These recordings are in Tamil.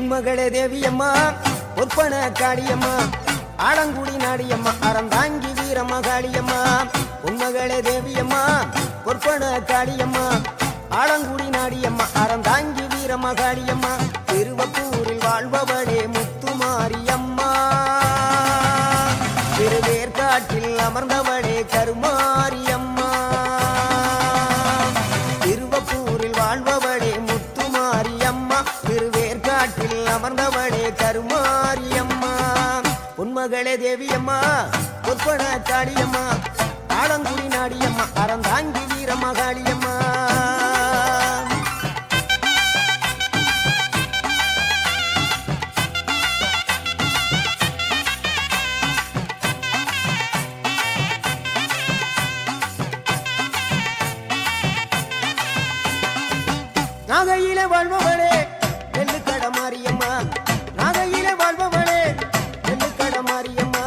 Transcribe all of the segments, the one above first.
பொன்மகளே தேவியம்மா ஒப்பன காளியம்மா ஆலங்குடி நாடியம்மா அறந்தாங்கி வீரம்மா காளியம்மா பொன்மகளே தேவியம்மா ஒப்பன காளியம்மா ஆலங்குடி நாடியம்மா அறந்தாங்கி வீரம்மா காளியம்மா திருவப்பூரில் வாழ்பவளே முத்துமாரியம்மா திருவேற்காட்டில் அமர்ந்தவளே கருமாரியம்மா திருவப்பூரில் வாழ்பவளே முத்துமாரியம்மா திருவேற்காட்டில் அமர்ந்தவளே கருமாரியம்மா பொன்மகளே தேவியம்மா ஒப்பன காளியம்மா ஆலங்குடி நாடியம்மா அறந்தாங்கி வீரம்மா காளியம்மா நாகையிலே வாழ்பவளே நெல்லுக்கட மாரியம்மா நாகையிலே வாழ்பவளே நெல்லுக்கட மாரியம்மா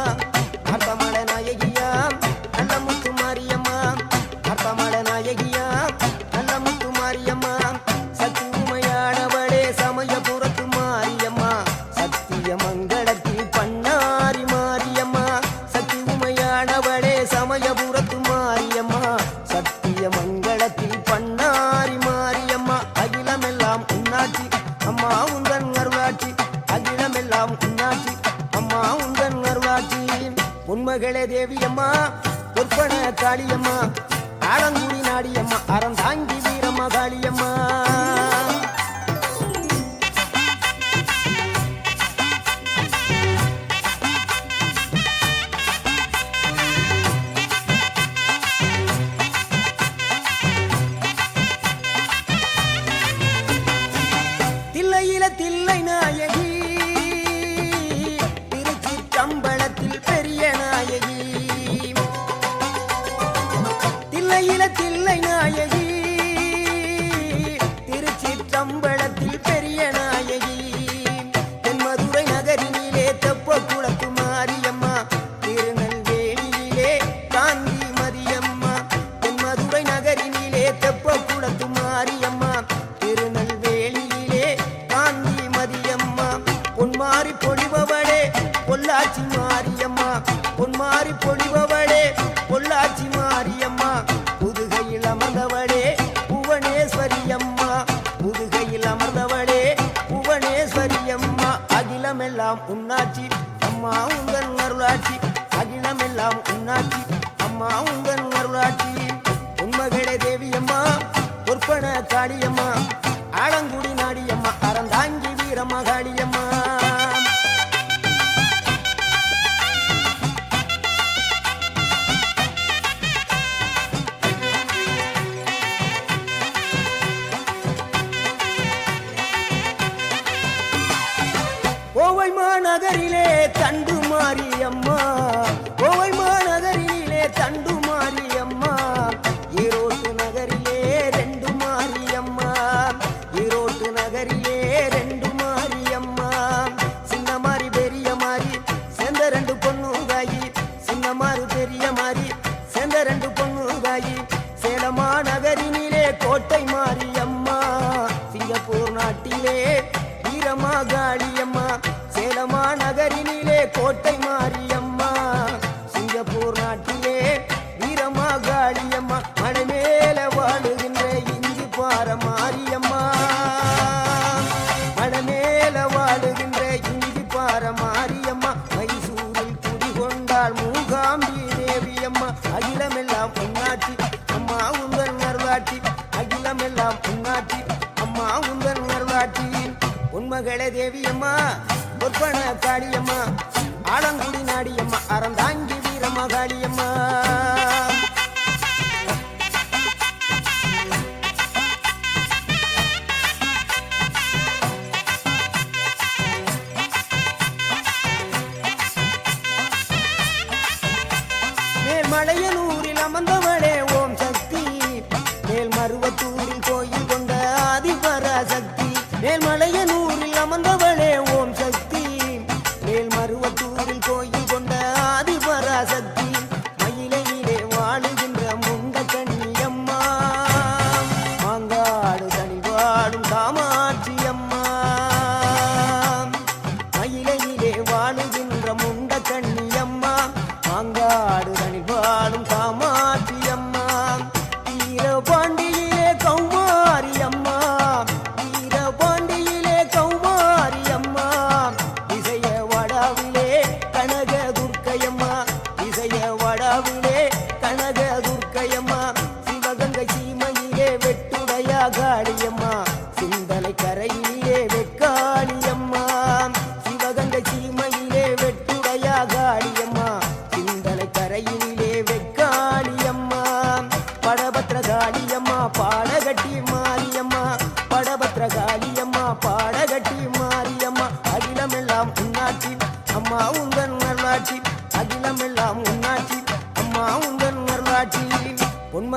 அர்த்தமட நாயகியா நல்ல முத்து மாரியம்மா அர்த்தமட நாயகியா நல்ல முத்து மாரியம்மா சக்தி உமையானவளே சமயபுரத்து மாரியம்மா சத்திய மங்களத்தில் பண்ணாரி மாரியம்மா சக்தி உமையானவளே சமயபுரத்து மாரியம்மா சத்திய மங்களத்தில் பண்ணாரி மாரியம்மா அகிலமெல்லாம் உன்னாட்சி அம்மா உந்தன் அருளாட்சி அகிலமெல்லாம் உன்னாட்சி அம்மா உந்தன் அருளாட்சி பொன்மகளே தேவியம்மா ஒப்பன காளியம்மா ஆலங்குடி நாடியம்மா அறந்தாங்கி வீரம்மா காளியம்மா தில்லை நாயகி திருச்சிற்றம்பலத்தில் பெரிய நாயகி தில்லை நாயகி திருச்சிற்றம்பலத்தில் பெரிய நாயகி தென்மதுரை நகரினிலே தெப்ப குளத்து மாரியம்மா திருநெல்வேலியிலே காந்தி மதியம்மா தென்மதுரை நகரினிலே தெப்ப குளத்து மாரியம்மா திருநெல்வேலியிலே காந்தி மதியம்மா பொன்மாரி பொழிபவளே பொள்ளாச்சி மாரியம்மா பொன்மாரி பொழிபவளே பொள்ளாச்சி மாரியம்மா புதுகையில் அமர்ந்தவளே புவனேஸ்வரியம்மா புதுகையில் அமர்ந்தவளே புவனேஸ்வரியம்மா அகிலமெல்லாம் உன்னாட்சி அம்மா உங்கள் அருளாட்சி அகிலமெல்லாம் உன்னாட்சி அம்மா உங்கள் அருளாட்சி பொன்மகளே தேவியம்மா ஒப்பன காளியம்மா ஆலங்குடி நாடியம்மா அறந்தாங்கி வீரம்மா காளியம்மா கோவை மாநகரிலே தண்டு மாரியம்மா கோவை மாநகரிலே தண்டு மாரியம்மா ஈரோட்டு நகரிலே ரெண்டு மாரியம்மா ஈரோட்டு நகரிலே ரெண்டு மாரியம்மா சின்ன மாறி பெரிய மாறி சேர்ந்த ரெண்டு பொண்ணுகாயி சின்ன மாறு பெரிய மாறி சேர்ந்த ரெண்டு பொண்ணுகாயி சேலமா நகரினிலே கோட்டை மாரியம்மா சிங்கப்பூர் நாட்டிலே வீரம்மா காளியம்மா சேலமா நகரினிலே கோட்டை மாரியம்மா சிங்கப்பூர் நாட்டிலே வீரம்மா காளியம்மா மலை மேல வாழுகின்ற இஞ்சி பார மாரியம்மா மலை மேல வாழுகின்ற இஞ்சி பார மாரியம்மா மைசூரில் குடிகொண்டாள் மூகாம்பி தேவியம்மா அகிலமெல்லாம் உன்னாட்சி அம்மா உந்தன் அருளாட்சி அகிலமெல்லாம் உன்னாட்சி அம்மா உந்தன் அருளாட்சி பொன்மகளே தேவியம்மா ஒப்பன காளியம்மா ஆலங்குடி நாடியம்மா அறந்தாங்கி வீரம்மா காளியம்மா மேல்மலையனூரில் அமர்ந்தவளே ஓம் சக்தி மேல்மருவத்தூரில் கோயில் கொண்ட ஆதிபராசக்தி மேல்மலையனூரில் அமர்ந்தவளே ஓம் சக்தி மேல்மருவத்தூரில் கோயில் கொண்ட ஆதிபராசக்தி மயிலையிலே வாழுகின்ற முண்ட கண்ணியம்மா மாங்காடு தனிவாடும் காமாட்சி அம்மா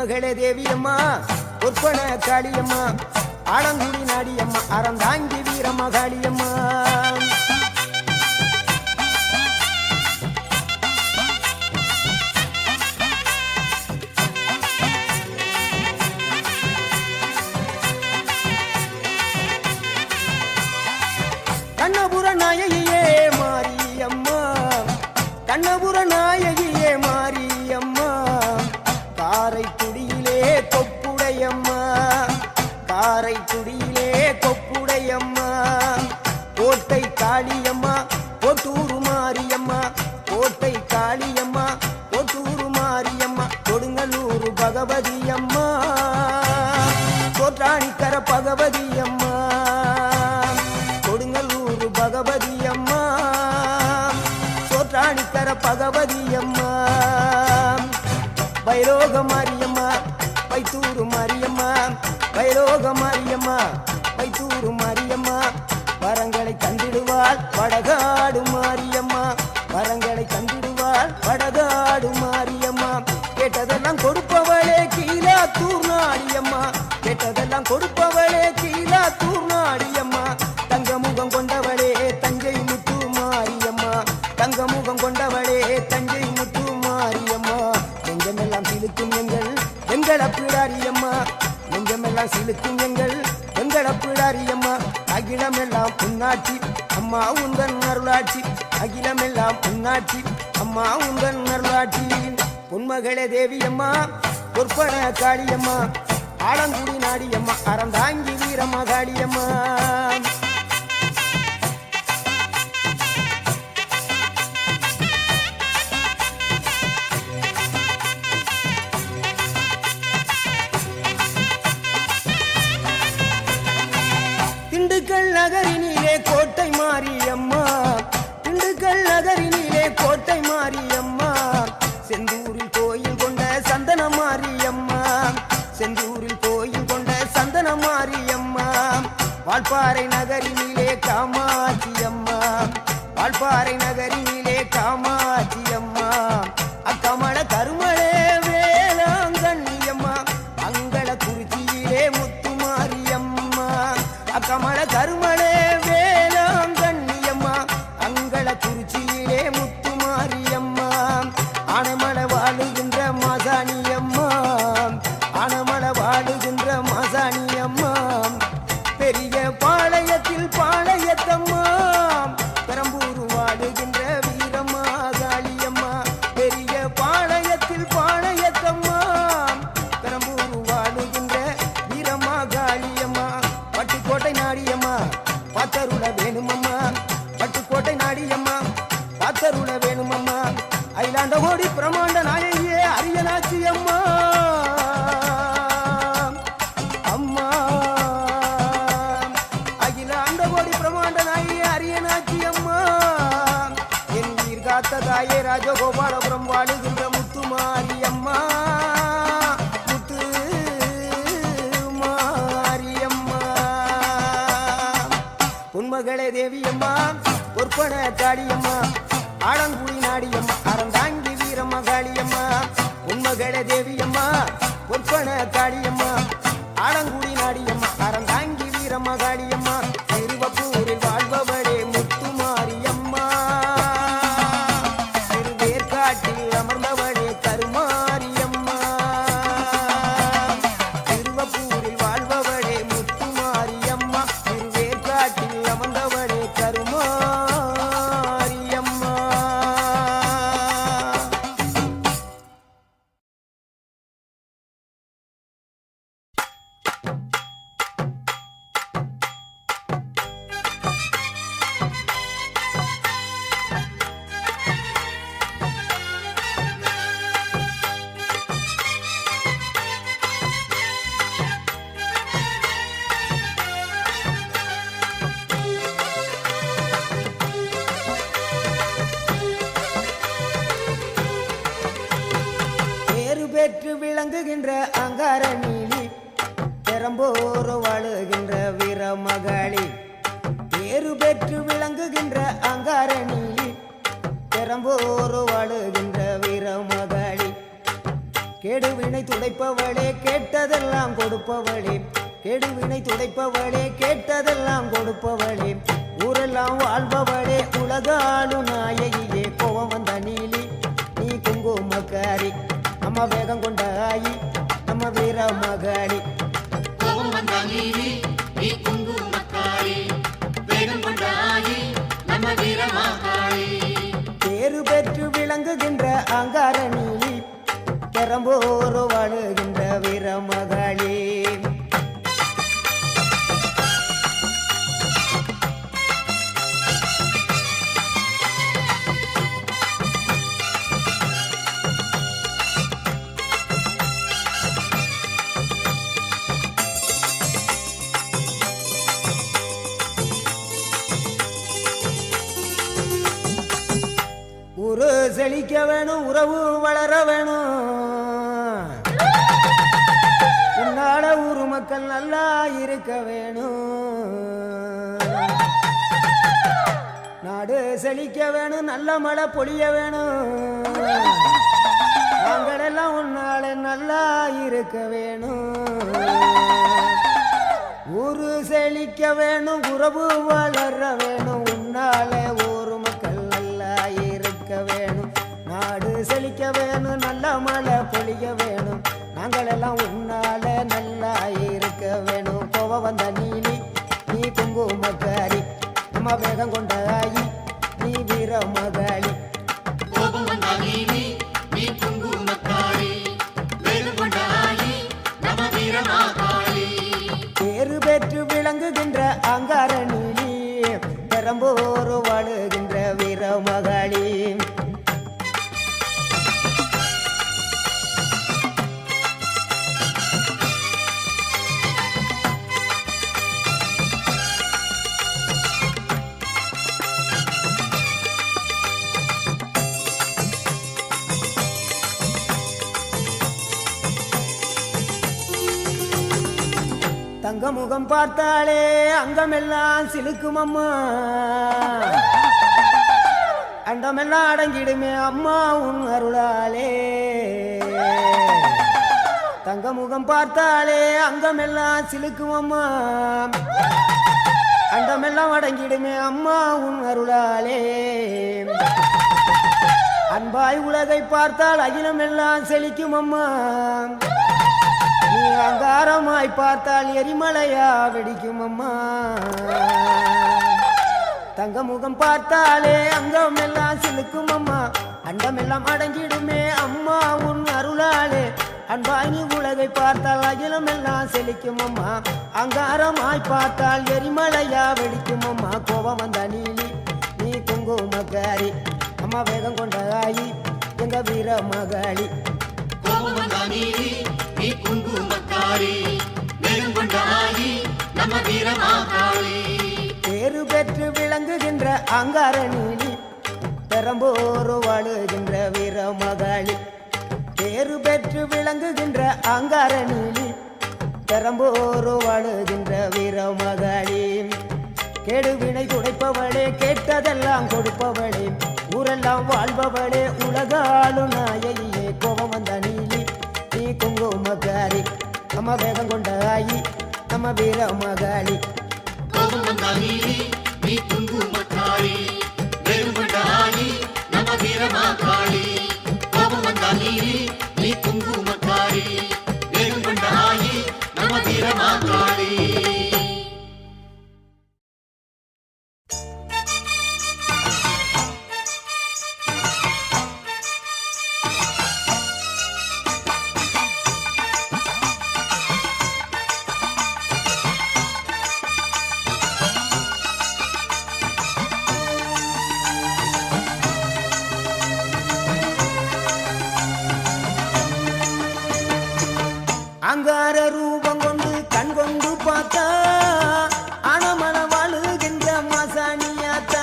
பொன்மகளே தேவியம்மா பொற்பன காளியம்மா ஆலங்குடி நாடியம்மா அறந்தாங்கி வீரம்மா காளியம்மா கண்ணபுர நாயகியே மாரியம்மா கண்ணபுர நாயகியே மாரியம்மா காரைக்குடியிலே கொப்புடையம்மா காரைக்குடியிலே கொப்புடையம்மா கோட்டை காளியம்மா கோட்டூரு மாரியம்மா கோட்டை காளியம்மா கோட்டூரு மாரியம்மா கொடுங்கல்லூர் பகவதியம்மா கோற்றாணிக்கர பகவதியம்மா கொடுங்கல்லூர் பகவதியம்மா சோற்றாணிக்கர பகவதியம்மா வைரோக மாரியம்மா வைத்தூரு மாரியம்மா வைரோக மாரியம்மா வைத்தூரு மாரியம்மா வரங்களை தந்திடுவாள் வடகாடு மாரியம்மா வரங்களை தந்திடுவாள் வடகாடு மாரியம்மா கேட்டதெல்லாம் கொடுப்பவளே கீழாத்தூர் நாடியம்மா கேட்டதெல்லாம் கொடுப்பவளே கீழாத்தூர் நாடியம்மா தங்கமுகம் கொண்டவளே தஞ்சை முத்து மாரியம்மா தங்கமுகம் கொண்டவளே தஞ்சை முத்து மாரியம்மா நெஞ்சமெல்லாம் சிலுக்கும் எங்களப்பிடாரியம்மா நெஞ்சமெல்லாம் சிலுக்கும் எங்களப்பிடாரியம்மா அகிலமெல்லாம் புண்ணாட்சி அம்மா உந்தன் அருளாட்சி அகிலமெல்லாம் புண்ணாட்சி அம்மா உந்தன் அருளாட்சி பொன்மகளே தேவியம்மா பொற்பன காளியம்மா ஆலங்குடி நாடியம்மா அறந்தாங்கி வீரம்மா காளியம்மா திண்டுக்கல் நகரினிலே கோட்டை மாரியம்மா திண்டுக்கல் நகரினிலே கோட்டை மாரியம்மா செந்தூரில் கோயில் கொண்ட சந்தன மாரியம்மா செந்தூரில் கோயில் கொண்ட சந்தன மாரியம்மா வால்பாறை நகரினிலே காமாட்சியம்மா வால்பாறை நகரினிலே காமாட்சியம்மா அக்கமல கருமளே வேளாங்கண்ணியம்மா அங்கள குறிச்சியிலே முத்துமாரியம்மா அக்கமல கருமளே வேளாங்கண்ணியம்மா அங்கள குறிச்சியிலே முத்துமாரியம்மா ஆனமல வாழுகின்ற மாசாணியம்மா ஆனமல வாழுகின்ற மாசாணியம்மா பெரிய பாளையத்தில் பாளையத்தம்மா பெரம்பூர் வாழுகின்ற வீரம்மா காளியம்மா பெரிய பாளையத்தில் பாளையத்தம்மா பெரம்பூர் வாழுகின்ற வீரம்மா காளியம்மா பட்டுக்கோட்டை நாடியம்மா பாத்தருள வேணுமம்மா பட்டுக்கோட்டை நாடியம்மா பாத்தருள வேணுமம்மா அயிலாண்ட கோடி பிரமாண்ட நாயகியே அரியனாச்சி அம்மா அம்மா அகிலாண்ட கோடி பிரமாண்ட நாயகியே அரியனாச்சி அம்மா என் உயிர் காத்த தாயே ராஜகோபாலபுரம் வாழுகின்ற முத்துமாரியம்மா முத்து மாரியம்மா பொன்மகளே தேவியம்மா பொற்பன காளியம்மா ஆலங்குடி நாடியம்மா அறந்தாங்கி வீரம்மா காளியம்மா பொன்மகளே தேவியம்மா பொற்பன காளியம்மா ஆலங்குடி நாடியம்மா அறந்தாங்கி வீரம்மா காளியம்மா திருவப்பூரில் வாழ்பவளே முத்துமாரியம்மா திருவேற்காட்டில் அமர்ந்தவளே கருமாரியம்மா திருவப்பூரில் வாழ்பவளே முத்துமாரியம்மா திருவேற்காட்டில் அமர்ந்தவளே கருமாரியம்மா பெற்று விளங்குகின்ற அங்கார நீலி பெரம்போர் வாழுகின்ற வீரமகளி பேரு பெற்று விளங்குகின்ற அங்கார நீலி பெரம்போர் வாழுகின்ற வீரமகளி கேடுவினை துடைப்பவளே கேட்டதெல்லாம் கொடுப்பவளே, கேடுவினை துடைப்பவளே கேட்டதெல்லாம் கொடுப்பவளே, ஊரெல்லாம் வாழ்பவளே உலகாலும் நாயகியே, கோவம் வந்த நீலி நீ குங்குமக்காரி, நம்ம வேகம் கொண்ட ஆயி நம்ம வீர மகாளி. கோபம் வந்த நீலி நீ குங்குமக்காரி, வேகம் கொண்ட ஆயி நம்ம வீர மகாளி. பேரு பெற்று விளங்குகின்ற அங்கார நீலி, பெரம்போர் வாழுகின்ற வீர மகாளி. ஊரு செழிக்க வேணும், உறவு வளர வேணும், உன்னால ஊரு மக்கள் நல்லா இருக்க வேணும், நாடு செழிக்க வேணும், நல்ல மழை பொழிய வேணும், நாங்களெல்லாம் உன்னால நல்லா இருக்க வேணும், ஊரு செழிக்க வேணும், உறவு வளர வேணும், உன்னால ஊரு மக்கள் நல்லா இருக்க வேணும், நாடு செழிக்க வேணும், நல்ல மழை பொழிய வேணும், நாங்களெல்லாம் உன்னால நல்லா இருக்க வேணும். கோவ வந்த நீலி நீ குங்குமக்காரி, நம்ம வேகம் கொண்ட ஆயி நீ வீர மகாளி. கோபம் வந்த நீலி நீ குங்குமக்காரி, வேகம் கொண்ட ஆயி நம்ம வீர மகாளி. பேரு பெற்று விளங்குகின்ற அங்கார நீலி, பெரம்போர் வாழுகின்ற வீர மகாளி. தங்க முகம் பார்த்தாலே அங்கமெல்லாம் சிலுக்கும் அம்மா, அண்டமெல்லாம் அடங்கிடுமே அம்மா உன் அருளாலே, தங்க முகம் பார்த்தாலே அங்கமெல்லாம் சிலுக்கும் அம்மா, அண்டமெல்லாம் அடங்கிடுமே அம்மா உன் அருளாலே, அன்பாய் உலகை பார்த்தால் அகிலமெல்லாம் செழிக்கும் அம்மா, நீ அங்காரமாய் பார்த்தால் எரிமலையா வெடிக்கும் அம்மா, தங்க முகம் பார்த்தாலே அங்கம் எல்லாம் சிலுக்கும் அம்மா, அண்டமெல்லாம் அடங்கிடுமே அம்மா உன் அருளாலே, அன்பாய் நீ உலகை பார்த்தால் அகிலம் எல்லாம் செழிக்கும் அம்மா, அங்காரமாய் பார்த்தால் எரிமலையா வெடிக்கும் அம்மா. கோபம் வந்த நீலி நீ குங்குமக்காரி, அம்மா வேகம் கொண்ட ஆயி எங்க வீர மகாளி. கோபம் வந்த நீலி நீ குங்குமக்காரி, வேகம் கொண்ட ஆயி நம்ம வீர மகாளி. பேரு பெற்று விளங்குகின்ற அங்கார நீலி, பெரம்போர் வாழுகின்ற வீர மகாளி. பேரு பெற்று விளங்குகின்ற அங்கார நீலி, பெரம்போர் வாழுகின்ற வீர மகாளி. கேடுவினை துடைப்பவளே கேட்டதெல்லாம் கொடுப்பவளே, ஊரெல்லாம் வாழ்பவளே உலகாலும் நாயகியே, கோபம் வந்த நீலி நீ குங்குமக்காரி, நம்ம வேகம் கொண்ட ஆயி நம்ம வீர மகாளி. கோபம் வந்த நீலி நீ குங்குமக்காரி, வேகம் கொண்ட ஆயி நம்ம வீர மகாளி. கோபம் வந்த நீலி நீ குங்குமக்காரி, வேகம் கொண்ட ஆயி நம்ம வீர மகாளி. அங்கார ரூபம் கொண்டு கண் கொண்டு பார்த்தா, அனமன வாழுகின்ற மாசாணியாத்தா,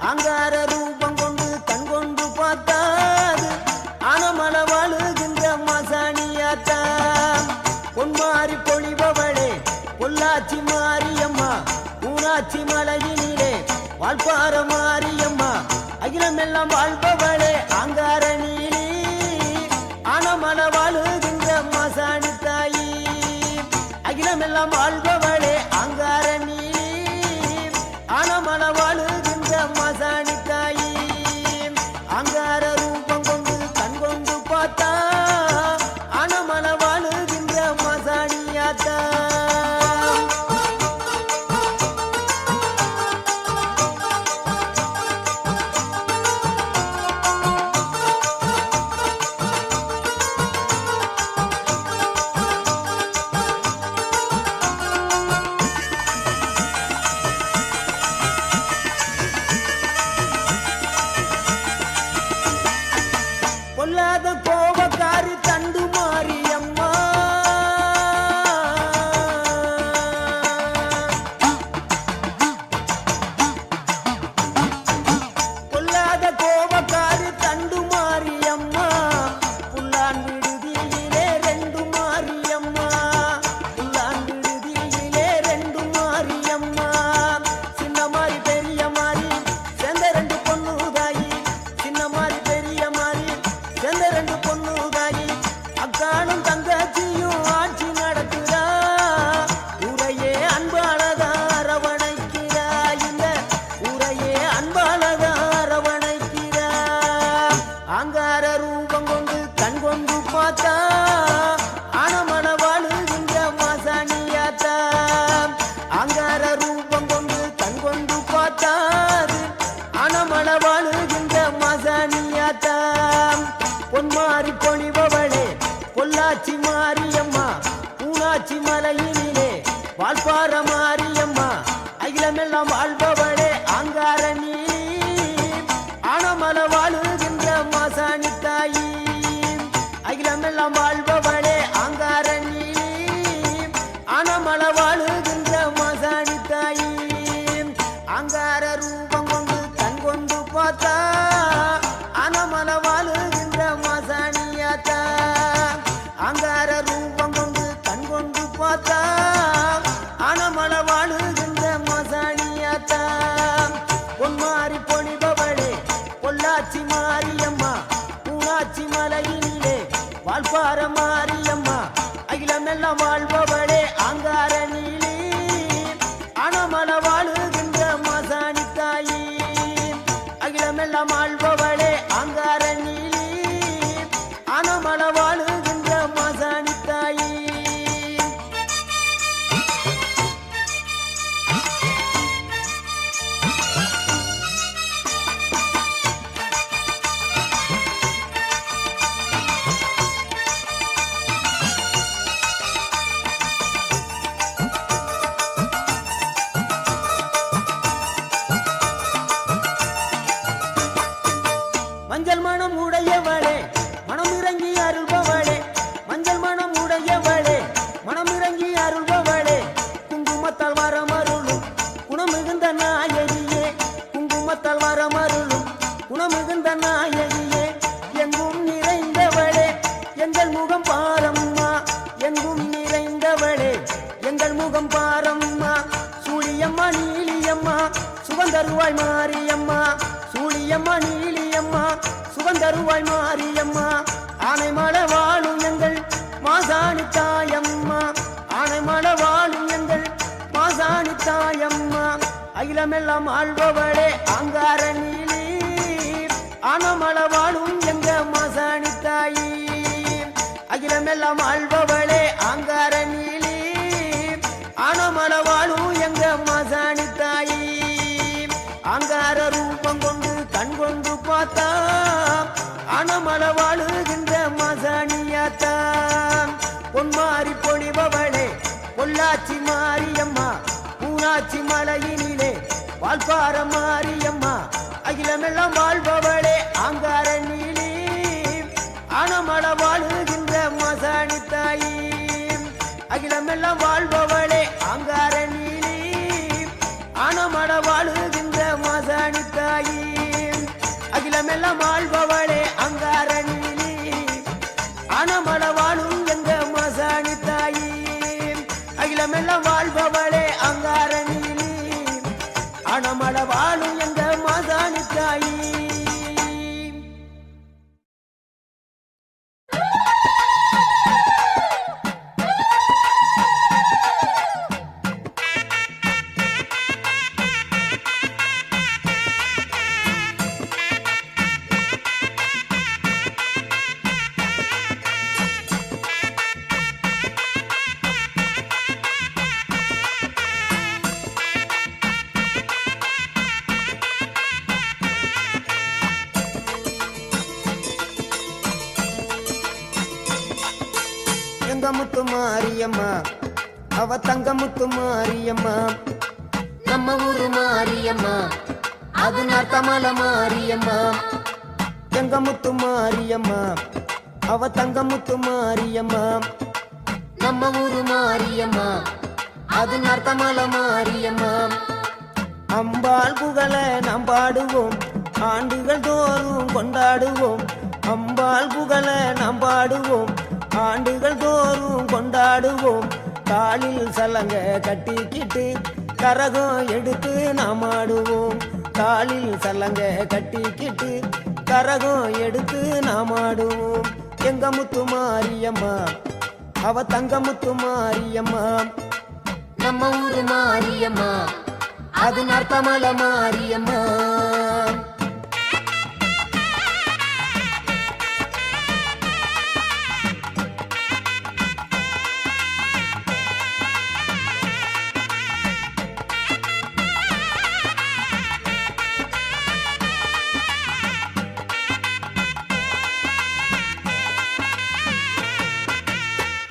அங்கார ரூபம் கொண்டு கண் கொண்டு பார்த்தா, அனமன வாழுகின்ற மாசாணியாத்தா, பொன்மாரி பொழிபவளே பொள்ளாச்சி மாரியம்மா, ஊராட்சி மலையினிலே வாழ்பார மாரியம்மா, அகிலமெல்லாம் வாழ்பவளே அங்கார நீலி, அனமன அனமள வாழுகின்ற மாசாணி தாயி அங்கார ரூபம் கொண்டு கண் கொண்டு பார்த்தா அனமள வாழுகின்ற மாசாணியாத்தா பொல்லாத கோபக்காரி தண்டு மாரியம்மா பொல்லாத கோபக்காரி தண்டு மாரியம்மா புல்லான் விடுதியிலே ரெண்டு மாரியம்மா புல்லான் விடுதியிலே ரெண்டு மாரியம்மா சின்ன மாறி பெரிய மாறி சேர்ந்த ரெண்டு பொண்ணு தாயி சின்ன மாறி பெரிய மாறி சேர்ந்த ரெண்டு பொண்ணு தாயி அக்கானும் தங்கச்சியும் ஆட்சி நடக்குதா ஊரையே அன்பாளதா அரவணைக்கிறா இந்த ஊரையே அன்பாளதா அரவணைக்கிறா அங்கார ரூபம் கொண்டு கண் கொண்டு பார்த்தா அனமள வாழுகின்ற மாசாணியாத்தா அங்கார ரூபம் கொண்டு கண் கொண்டு பார்த்தா அனமள வாழுகின்ற மாசாணியாத்தா பொன்மாரி பொழிபவளே பொள்ளாச்சி மாரியம்மா பூனாச்சி மலையினிலே வால்பாற மாரியம்மா அகிலமெல்லாம் வாழ்பவளே அங்கார நீலி அனமள வாழுகின்ற மாசாணி தாயி அகிலமெல்லாம் வாழ்பவளே அங்கார நீலி அனமள வாழுகின்ற மாசாணி தாயி அங்கார ரூபம் கொண்டு கண் கொண்டு பார்த்தா அனமள வாழுகின்ற மாசாணியாத்தா அங்கார ரூபம் கொண்டு கண் கொண்டு பார்த்தா அனமள வாழுகின்ற மாசாணியாத்தா பொன்மாரி பொழிபவளே பொள்ளாச்சி மாரியம்மா பூனாச்சி மலையினிலே வால்பாற மாரியம்மா அகிலமெல்லாம் வாழ்பவளே அங்கார நீலி அனமள வாழுகின்ற மாசாணி தாயி அகிலமெல்லாம் ஆள்பவளே அங்கார நீலி அனமள வாழுகின்ற மாசாணி தாயி மஞ்சள் மனம் உடையவளே மனம் இறங்கி அருள்பவளே மஞ்சள் மனம் உடையவளே மனம் இறங்கி அருள்பவளே குங்குமத்தால் வரமருளும் குணமிகுந்த நாயகியே குங்குமத்தால் வரமருளும் குணமிகுந்த நாயகியே எங்கும் நிறைந்தவளே எங்கள் முகம் பாரம்மா எங்கும் நிறைந்தவளே எங்கள் முகம் பாரம்மா சூழியம்மா நீலியம்மா சுகந்தருவாய் மாரியம்மா சூழியம்மா நீலியம்மா சுகந்தருவாய் மாரியம்மா ஆனைமள வாழும் எங்கள் மாசாணி தாயம்மா ஆனைமள வாழும் எங்கள் மாசாணி தாயம்மா அகிலமெல்லாம் ஆள்பவளே அங்கார நீலி அனமள வாழும் எங்க மாசாணி தாயி அகிலமெல்லாம் ஆள்பவளே அங்கார நீலி அனமள வாழும் எங்க மாசாணி தாயி அங்கார ரூபம் கொண்டு கண் கொண்டு பார்த்தா அனமள வாழுகின்ற மாசாணியாத்தா பொன்மாரி பொழிபவளே பொள்ளாச்சி மாரியம்மா பூனாச்சி மலையினிலே வால்பாற மாரியம்மா அகிலமெல்லாம் வாழ்பவளே அங்கார நீலி அனமள வாழுகின்ற மாசாணி தாயி அகிலமெல்லாம் வாழ்பவளே அங்கார நீலி அனமள வாழுகின்ற மாசாணி தாயி அகிலமெல்லாம் ஆள்பவளே அங்கார நீலி அனமள வாழும் எங்க மாசாணி தாயி அகிலமெல்லாம் வாழ்பவளே அங்கார நீலி அனமள வாழும் எங்க மாசாணி தாயி முத்து மாரியம்மா அவ தங்க முத்து மாரியம்மா நம்ம ஊரு மாரியம்மா அது நத்தமல மாரியம்மா எங்க முத்து மாரியம்மா அவ தங்க முத்து மாரியம்மா நம்ம ஊரு மாரியம்மா அது நத்தமல மாரியம்மா அம்பாள் புகழ நாம் பாடுவோம் ஆண்டுகள் தோறும் கொண்டாடுவோம் அம்பாள் புகழ நாம் பாடுவோம் ஆண்டுகள் தோறும் கொண்டாடுவோம் காலில் சலங்க கட்டிக்கிட்டு கரகம் எடுத்து நாம் ஆடுவோம் காலில் சலங்க கட்டிக்கிட்டு கரகம் எடுத்து நாம் ஆடுவோம் எங்க முத்து மாரியம்மா அவ தங்க முத்து மாரியம்மா நம்ம ஊரு மாரியம்மா அது நத்தமல மாரியம்மா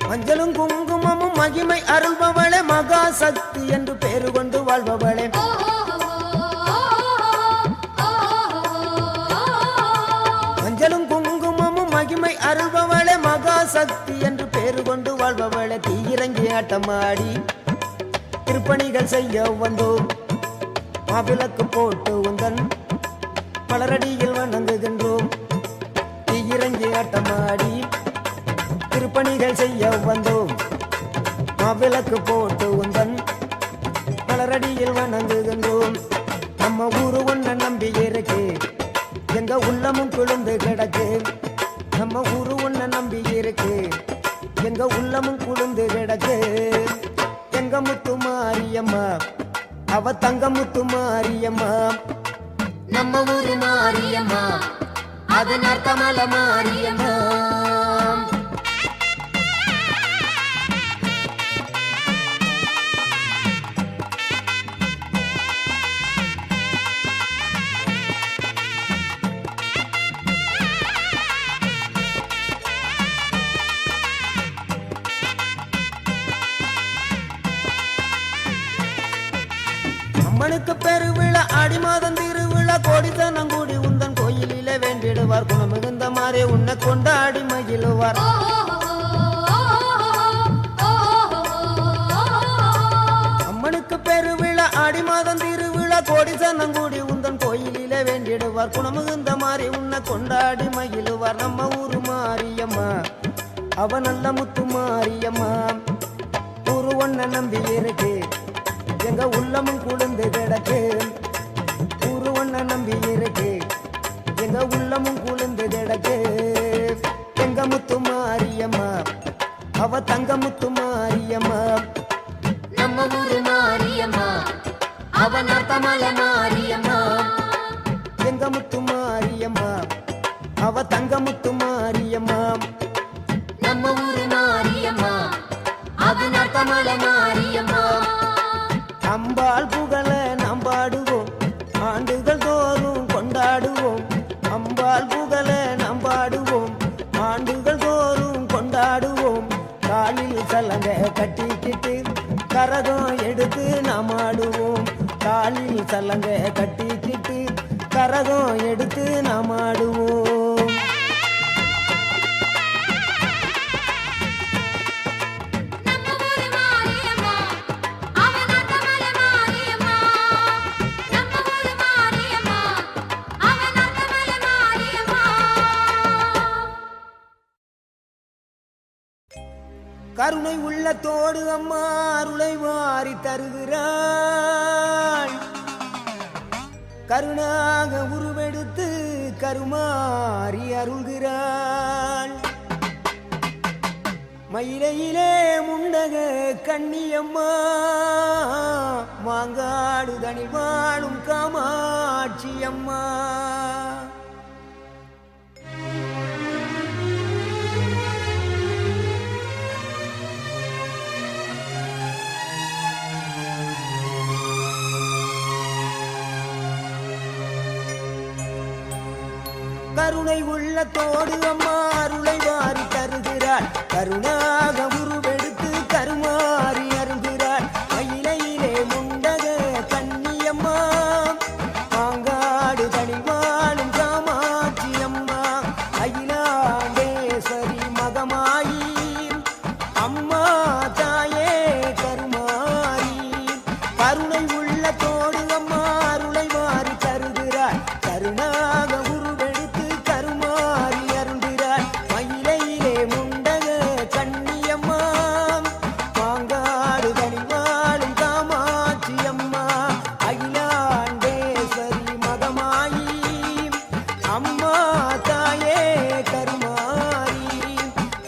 மஞ்சளும் குங்குமமும் மகிமை அருள்பவளே மகா சக்தி என்று பேரு கொண்டு வாழ்பவளே மஞ்சளும் குங்குமமும் மகிமை அருள்பவளே மகா சக்தி என்று பேரு கொண்டு வாழ்பவளே தீயிறங்கி ஆட்டமாடி திருப்பணிகள் செய்ய வந்தோம் மாவிளக்கு போட்டு உந்தன் மலரடியில் வணங்குகின்றோம் தீயிறங்கி ஆட்டமாடி திருப்பணிகள் செய்ய வந்தோம் மாவிளக்கு போட்டு உந்தன் மலரடியில் வணங்குகின்றோம் நம்ம ஊரு ஒன்ன நம்பி இருக்கு எங்க உள்ளமும் குளிர்ந்து கிடக்கு நம்ம ஊரு ஒன்ன நம்பி இருக்கு எங்க உள்ளமும் குளிர்ந்து கிடக்கு எங்க முத்து மாரியம்மா அவ தங்க முத்து மாரியம்மா நம்ம ஊரு மாரியம்மா அது நத்தமல மாரியம்மா அம்மனுக்கு பெருவிழா ஆடி மாதம் திருவிழா கோடித்தனம் கூடி உந்தன் கோயிலிலே வேண்டிடுவார் குணமிகுந்த மாறே உன்னை கொண்டாடி மகிழுவார் அம்மனுக்கு பெருவிழா ஆடி மாதம் திருவிழா கோடித்தனம் கூடி உந்தன் கோயிலிலே வேண்டிடுவார் குணமிகுந்த மாறே உன்னை கொண்டாடி மகிழுவார் நம்ம ஊரு மாரியம்மா அவ நல்ல முத்து மாரியம்மா ஊரு ஒன்ன நம்பி இருக்கு எங்க உள்ளமும் குளிர்ந்து கிடக்கு ஊரு ஒன்ன நம்பி இருக்கு எங்க உள்ளமும் குளிர்ந்து கிடக்கு எங்க முத்து மாரியம்மா அவ தங்க முத்து மாரியம்மா நம்ம ஊரு மாரியம்மா அவ நத்தமல மாரியம்மா எங்க முத்து மாரியம்மா அவ தங்க முத்து மாரியம்மா நம்ம ஊரு மாரியம்மா அது நத்தமல மாரியம்மா அம்பாள் புகழ நாம் பாடுவோம் ஆண்டுகள் தோறும் கொண்டாடுவோம் அம்பாள் புகழ நாம் பாடுவோம் ஆண்டுகள் தோறும் கொண்டாடுவோம் காலில் சலங்க கட்டிக்கிட்டு கரகம் எடுத்து நாம் ஆடுவோம் காலில் சலங்க கட்டிக்கிட்டு கரகம் எடுத்து நாம் ஆடுவோம் கருணை உள்ளத்தோடு அம்மா அருளை வாரி தருகிறாள் கருணாக உருவெடுத்து கருமாறி அருள்கிறாள் மயிலையிலே முண்டக கண்ணியம்மா மாங்காடு தனி வாழும் காமாட்சி அம்மா கருணை உள்ளத்தோடு அம்மா அருளை வாரி தருகிறாள் கருணாக உருவெடுத்து கருமாறி அருகிறாள் மயிலையிலே முண்டக கன்னியம்மா மாங்காடு தனிவாளும் காமாட்சி அம்மா அகிலாண்டேஸ்வரி மகமாயி அம்மா தாயே கருமாரி கருணை உள்ளத்தோடு அம்மா அருளை வாரி தருகிறாள் கருணாக உருவெடுத்து கருமாறி அருள்கிறாள் மயிலையிலே முண்டக கன்னியம்மா மாங்காடு தனிவாளும் காமாட்சி அம்மா அகிலாண்டேஸ்வரி மகமாயி அம்மா தாயே கருமாரி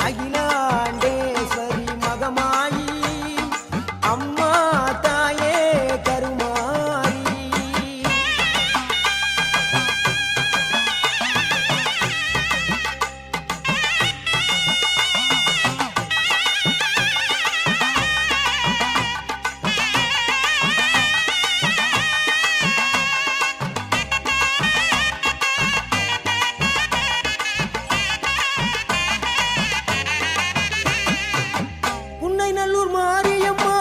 அகிலாண்டேஸ்வரி மகமாயி அம்மா தாயே கருமாரி உன்னை நல்லூர் மாரியம்மா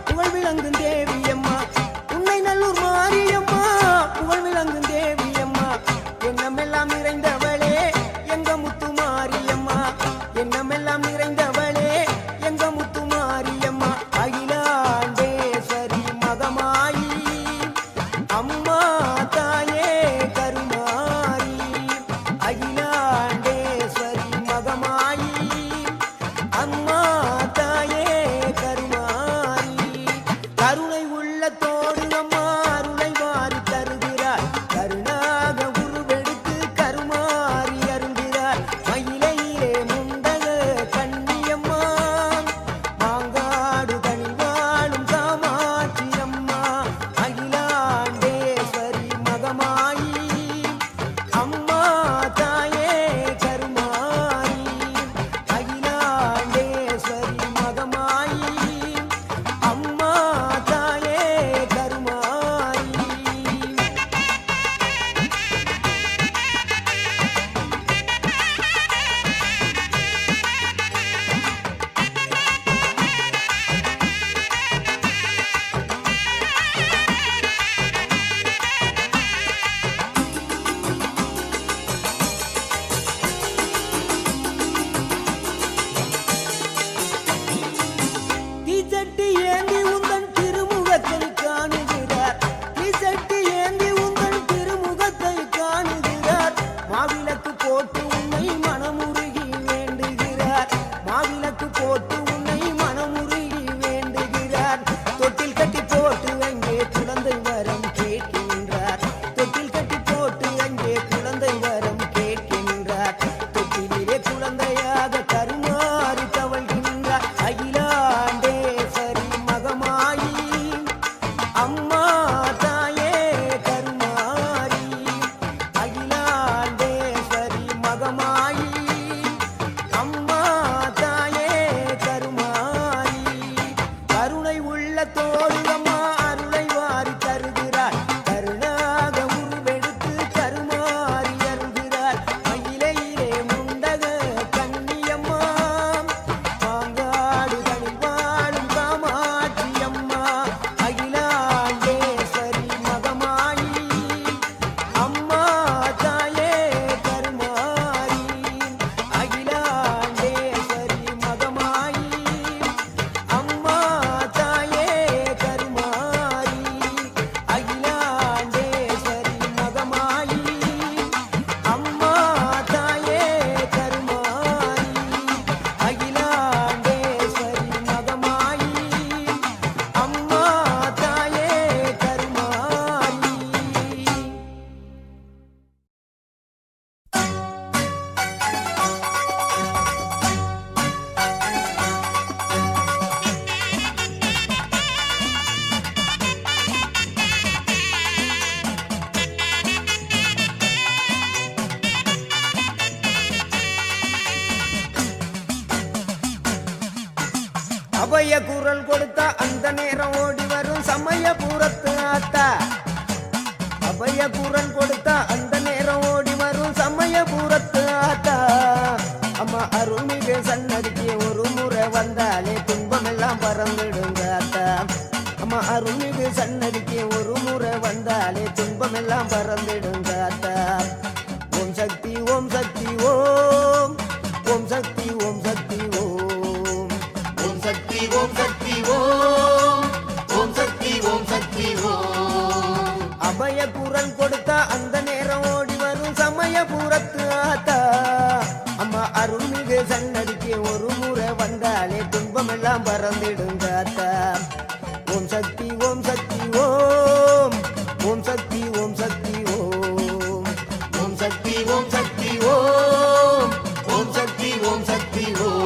புகழ் விளங்கும் தேவியம்மா உன்னை நல்லூர் மாரியம்மா புகழ் விளங்கும் தேவியம்மா எண்ணமெல்லாம் நிறைந்தவளே எங்க முத்து மாரியம்மா எண்ணமெல்லாம் நிறைந்தவளே எங்க முத்து மாரியம்மா அகிலாண்டேஸ்வரி மகமாயி அம்மா தாயே கருமாரி அகிலாண்டேஸ்வரி மகமாயி அம்மா தாயே கருமாரி கருணை உள்ளத்தோடு அம்மா அருளை வாரி தருகிறாள் கருணாக உருவெடுத்து கருமாறி அருள்கிறாள் மயிலையிலே முண்டக கன்னியம்மா மாங்காடு தனிவாளும் காமாட்சி அம்மா அகிலாண்டேஸ்வரி மகமாயி அம்மா தாயே கருமாரி அகிலாண்டேஸ்வரி மகமாயி அம்மா தாயே கருமாரி தீச்சட்டி ஏந்தி உந்தன் திருமுகத்தை காணுகிறார் தீச்சட்டி ஏந்தி உந்தன் திருமுகத்தை காணுகிறார் மாவிளக்கு போட்டு உன்னை மனமுருகி வேண்டுகிறார் மாவிளக்கு போட்டு உன்னை மனமுருகி வேண்டுகிறார் தொட்டில் கட்டி போட்டு அங்கே குழந்தை வரம் கேட்கின்றார் தொட்டில் கட்டி போட்டு அங்கே குழந்தை வரம் கேட்கின்றார் தொட்டிலே குழந்தையாக கருமாறி தவழ்கின்றார் அகிலாண்டேஸ்வரி மகமாயி அம்மா தாயே கருமாரி அகிலாண்டேஸ்வரி மகமாயி அம்மா தாயே கருமாரி கருணை உள்ளத்தோடு அம்மா அருளை வாரி தருகிறாள் கருணாக உருவெடுத்து கருமாறி அருள்கிறாள் மயிலையிலே முண்டக கன்னியம்மா மாங்காடு தனிவாளும் காமாட்சி அம்மா அகிலாண்டேஸ்வரி மகமாயி அம்மா தாயே கருமாரி அகிலாண்டேஸ்வரி மகமாயி அம்மா தாயே கருமாரி அகிலாண்டேஸ்வரி மகமாயி அம்மா தாயே கருமாரி அகிலாண்டேஸ்வரி மகமாயி அம்மா தாயே கருமாரி அபய குரல் கொடுத்தா அந்த நேரம் ஓடி வரும் சமயபுரத்து ஆத்தா அபய குரல் கொடுத்தா அந்த நேரம் ஓடி வரும் சமயபுர பறந்திடுங்காத்தா. ஓம் சக்தி ஓம் சக்தி ஓம், ஓம் சக்தி ஓம் சக்தி ஓம், ஓம் சக்தி ஓம் சக்தி ஓம், ஓம் சக்தி ஓம் சக்தி ஓம். அபய குரல் கொடுத்தா அந்த நேரம் ஓடி வரும் சமயபுரத்து ஆத்தா. அம்மா அருள்மிகு சன்னதிக்கு ஒரு முறை வந்தாலே துன்பமெல்லாம் பறந்திடுங்காத்தா. ஓம் சக்தி ஓம் சக்தி ஓம், ஓம் சக்தி ஓம் சக்தி ஓம், ஓம் சக்தி ஓம் சக்தி ஓம், ஓம் சக்தி ஓம் சக்தி ஓம்.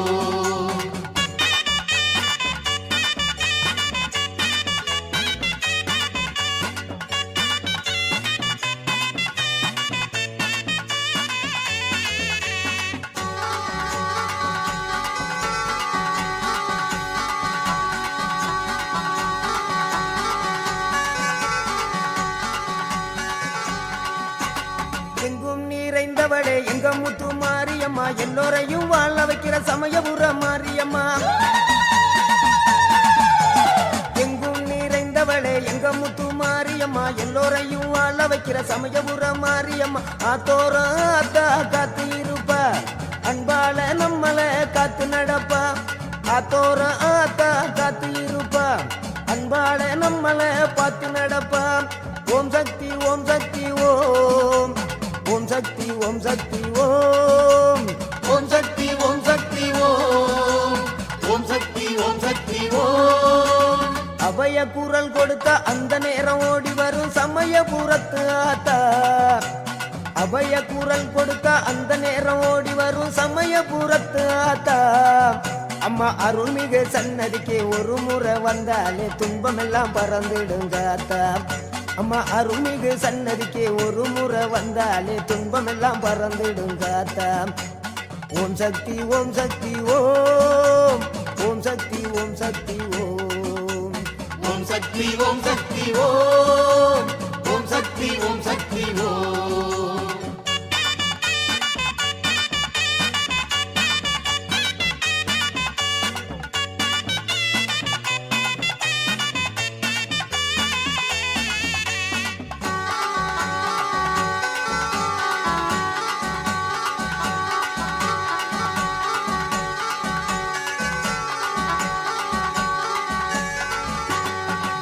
எங்கும் நிறைந்தவளே எங்க முத்து மாரியம்மா, எல்லோரையும் வாழ வைக்கிற சமயபுர மாரியம்மா. எங்கும் நிறைந்தவளே எங்க முத்து மாரியம்மா, எல்லோரையும் வாழ வைக்கிற சமயபுர மாரியம்மா. ஆத்தோர ஆத்தா காத்து இருப்பா, அன்பால நம்மள காத்து நடப்பா. ஆத்தோர ஆத்தா காத்து இருப்பா, அன்பால நம்மள பார்த்து நடப்பா. ஓம் சக்தி ஓம் சக்தி ஓம், ஓம் சக்தி ஓம் சக்தி ஓம், ஓம் சக்தி ஓம் சக்தி ஓம், ஓம் சக்தி ஓம் சக்தி ஓம். அபய குரல் கொடுத்த அந்த நேரம் ஓடி வரும் சமயபுரத்து ஆத்தா. அபய குரல் கொடுத்த அந்த நேரம் ஓடி வரும் சமயபுரத்து ஆத்தா. அம்மா அருள்மிகு சன்னதிக்கு ஒரு முறை வந்தாலே துன்பமெல்லாம் பறந்துடுங்காத்தா. அம்மா அருள்மிகு சன்னதிக்கு ஒரு முறை வந்தாலே துன்பமெல்லாம் பறந்துடுங்காத்தா. ஓம் சக்தி ஓம் சக்தி ஓம், ஓம் சக்தி ஓம் சக்தி ஓம், ஓம் சக்தி ஓம் சக்தி ஓம், ஓம் சக்தி ஓம் சக்தி ஓம்.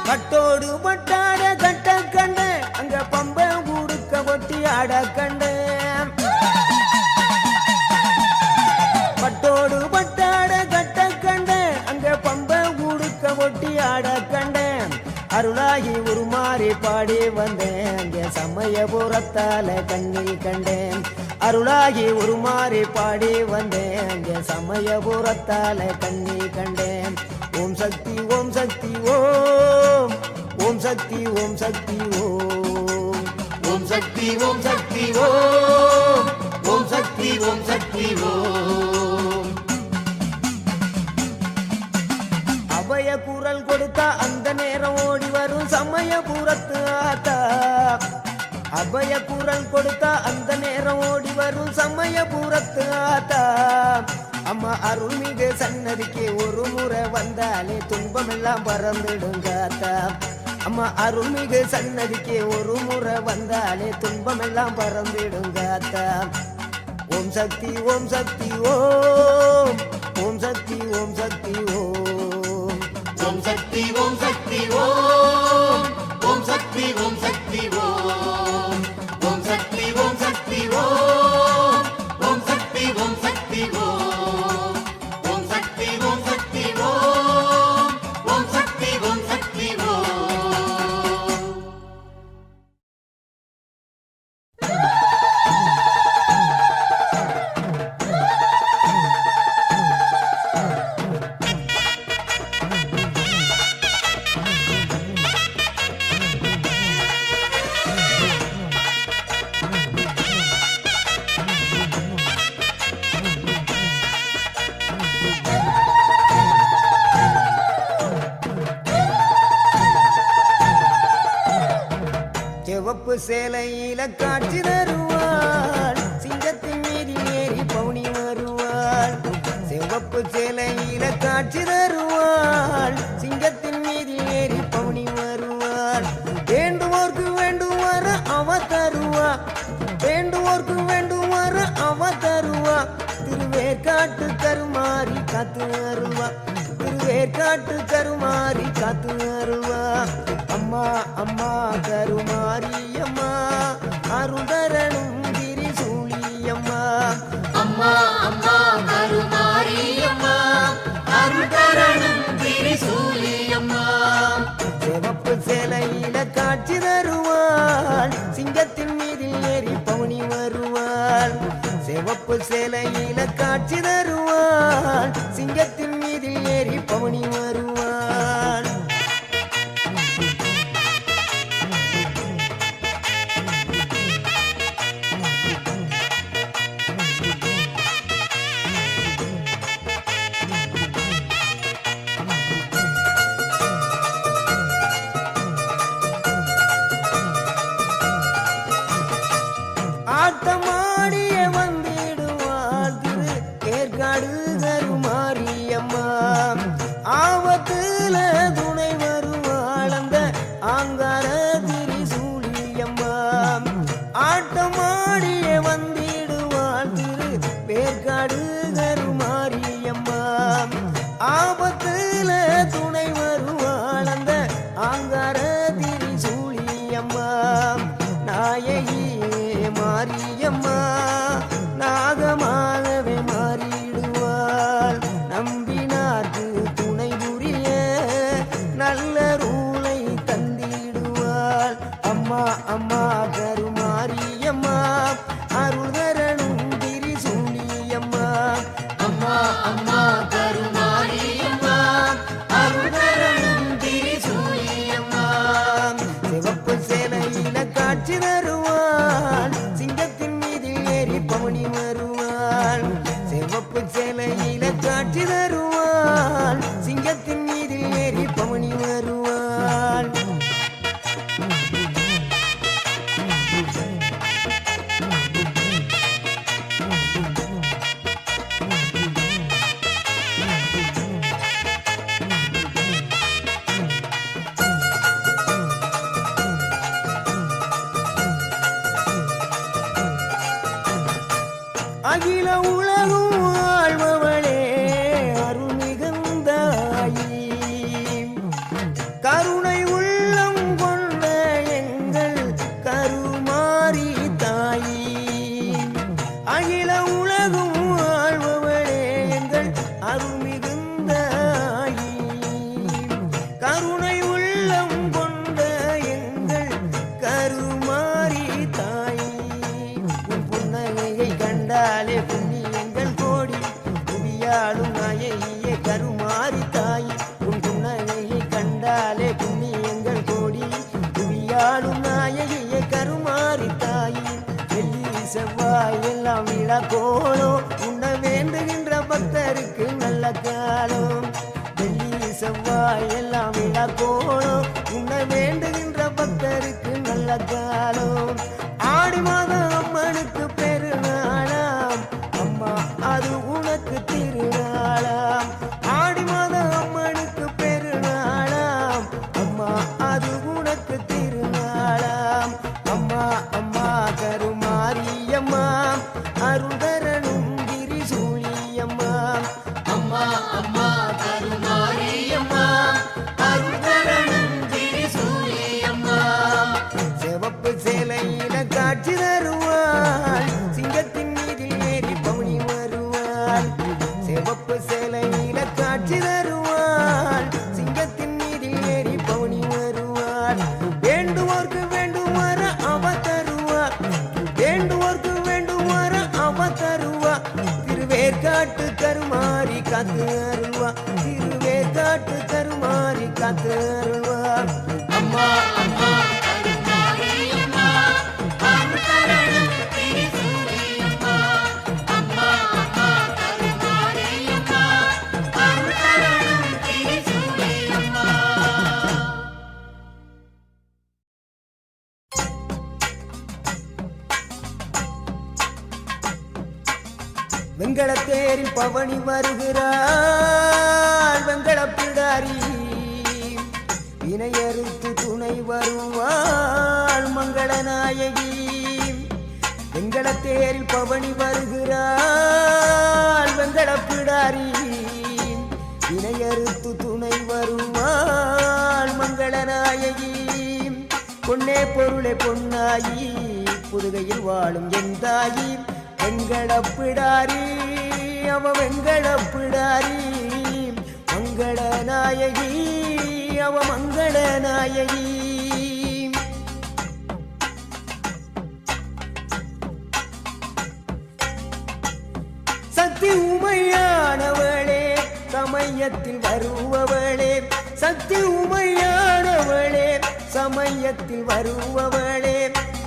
கட்டோடு பட்டாட கட்ட கண்ட அங்க பம்ப ஊடுக்க ஒட்டி ஆட கண்ட. பட்டோடு பட்டாட கட்ட கண்ட அங்க பம்ப ஊடுக்க ஒட்டி ஆட கண்ட. அருளாகி உருமாறி பாடி வந்தேன் அங்கே சமயபுரத்தால கண்ணில் கண்டேன். அருளாகி உருமாறி பாடி வந்தேன் அங்கே சமயபுரத்தால கண்ணில் கண்டேன். ஓம் சக்தி ஓம் சக்தி ஓம், ஓம் சக்தி ஓம் சக்தி ஓம், ஓம் சக்தி ஓம் சக்தி ஓம், ஓம் சக்தி ஓம் சக்தி ஓம். அபய குரல் கொடுத்தா அந்த நேரம் ஓடி வரும் சமயபுரத்து ஆத்தா. அபய குரல் கொடுத்தா அந்த நேரம் ஓடி வரும் சமயபுரத்து ஆத்தா. அம்மா அருள்மிகு சன்னதிக்கு ஒரு முறை வந்தாலே துன்பமெல்லாம் பறந்துடுங்காத்தா. அம்மா அருள்மிகு சன்னதிக்கு ஒரு முறை வந்தாலே துன்பமெல்லாம் பறந்துடுங்காத்தா. ஓம் சக்தி ஓம் சக்தி ஓம், ஓம் சக்தி ஓம் சக்தி ஓம், ஓம் சக்தி ஓம் சக்தி ஓம், ஓம் சக்தி ஓம் சக்தி ஓம். ஓம் சக்தி ஓம் சக்தி ஓம், ஓம் சக்தி ஓம் சக்தி ஓம். ஓம் சக்தி ஓம் சக்தி ஓம், ஓம் சக்தி ஓம் சக்தி ஓம். சிவப்பு சேலையில காட்சி தருவாள், சிங்கத்தின் மீது ஏறி பவுனி வருவாள். சிவப்பு சேலையில காட்சி தருவாள், சிங்கத்தின் மீது ஏறி பவுனி வருவாள். வேண்டுவோர்க்கு வேண்டுவார அவ தருவா, வேண்டுவோர்க்கு வேண்டும் வர அவ தருவா திருவேற்காட்டு கருமாறி காத்து அருள்வா திருவேற்காட்டு கருமாறி காத்து அருள்வா அம்மா அம்மா கருமாரி அம்மா அருதரணும் திரிசூலியம்மா அம்மா அம்மா கருமாரி அம்மா அருள்தரணும் திரிசூலியம்மா சிவப்பு சேலையில காட்சி தருவாள் சிங்கத்தின் மீதில் ஏறி பவுனி வருவாள் சிவப்பு சேலையில காட்சி தருவாள் சிங்கத்தின் மீதில் ஏறி பவுனி வருவாள் ஆட்டமாடிய வந்திடுவாள் திரு ஏற்காடு கருமாரியம்மா ஆவத்துல துணை வருவாள் அந்த ஆங்கார திரிசூலியம்மா ஆட்டமாடிய வந்திடுவாள் திரு வேற்காடு கருமாரியம்மா ஆபத்துல துணை வருவாள் அந்த ஆங்கார திரிசூலியம்மா நாயகி மாரியம்மா நாகமாகவே மாறிடுவாள் நம்பினார்க்கு துணை புரிய நல்ல ரூலை தந்திடுவாள் அம்மா அம்மா கருமாரியம்மா அருள்தரணும் திரிசூலியம்மா அம்மா அம்மா கருமாரி அம்மா அருள்தரணும் திரிசூலியம்மா சிவப்பு சேலையில காட்சி தருவாள் சிங்கத்தின் மீதில் ஏறி பவனி வருவாள் சிவப்பு சேலையில காட்சி தருவாள் சிங்கத்தின் மீதில் ஏறி பவனி வருவாள் அகில உலகும் ஆழ்பவளே அருள் மிகுந்த ஆயி கருணை உள்ளம் கொண்ட எங்கள் கருமாரி தாயி அகில உலகும் ஆழ்பவளே எங்கள் அருள் மிகுந்த ஆயி கருணை உள்ளம் கொண்ட எங்கள் கருமாரி தாயி உன் புன்னகையை கண்டாலே புண்ணியங்கள் கோடி புவியாடும் நாயகியே கருமாரி தாயி உன் புன்னகையை கண்டாலே புண்ணியங்கள் கோடி புவியாடும் நாயகியே கருமாரி தாயி வெள்ளி செவ்வாய் எல்லாம் விழா கோலம் உண்ண வேண்டுகின்ற பக்தருக்கு நல்ல காலம் வெள்ளி செவ்வாய் எல்லாம் விழா கோலம் உண்ண வேண்டுகின்ற பக்தருக்கு நல்ல காலம் ஆடி மாதம் அம்மனுக்கு பெருநாளாம் அம்மா அது உனக்கு திருநாளாம் ஆடி மாதம் அம்மனுக்கு பெருநாளாம் அம்மா அது உனக்கு திருநாளாம் அம்மா அம்மா கருமாரியம்மா அருள்தரணும் திரிசூலியம்மா அம்மா அம்மா கருமாரி அம்மா அருள்தரணும் திரிசூலியம்மா சிவப்பு சேலையில காட்சி தருவாள் சிங்கத்தின் மீதில் ஏறி பவுனி வருவாள் சிவப்பு சேலையில காட்சி தருவாள் சிங்கத்தின் மீதில் ஏறி பவுனி வருவாள் வேண்டுவோர்க்கு வேண்டும் வர அவ தருவா வேண்டுவோர்க்கு வேண்டும் வர அவ தருவா திருவேற்காட்டு கருமாரி காத்து அருள்வா திருவேற்காட்டு கருமாரி காத்து அருள்வா அம்மா அம்மா கருமாரி அம்மா அருள்தரணும் திரிசூலியம்மா அம்மா அம்மா கருமாரி அம்மா அருள்தரணும் திரிசூலியம்மா வெங்கடத்தேரில் பவனி வருகிறாள் வெங்கடப்பிடாரி வினையறுத்து துணை வருவாள் மங்களநாயகி வெங்கல தேரில் பவனி வருகிறாள் வெங்கடப்பிடாரி இணையறுத்து துணை வருவாள் மங்களநாயகி பொன்னே பொருளே பொன்னாயி புதுகையில் வாழும் என் தாயி வெங்கடப்பிடாரி அவ வெங்கடப்பிடாரி மங்களநாயகி அவ மங்களநாயகி சக்தி உமையானவளே சமயத்தில் வருபவளே சக்தி உமையானவளே சமயத்தில் வருபவளே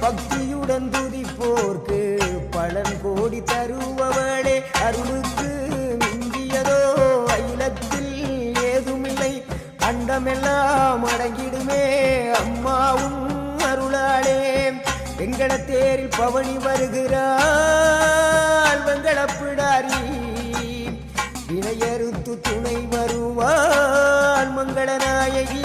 பக்தியுடன் துதிப்போர்க்கு பலன் கோடி தருபவளே அருளுக்கு மிஞ்சியதோ அகிலத்தில் ஏதுமில்லை அண்டமெல்லாம் அடங்கிடுமே அம்மாவும் அருளாளே வெங்கட தேரில் பவனி வருகிறாள் வெங்கடப்பிடாரி இணையறுத்து துணை வருவாள் மங்களநாயகி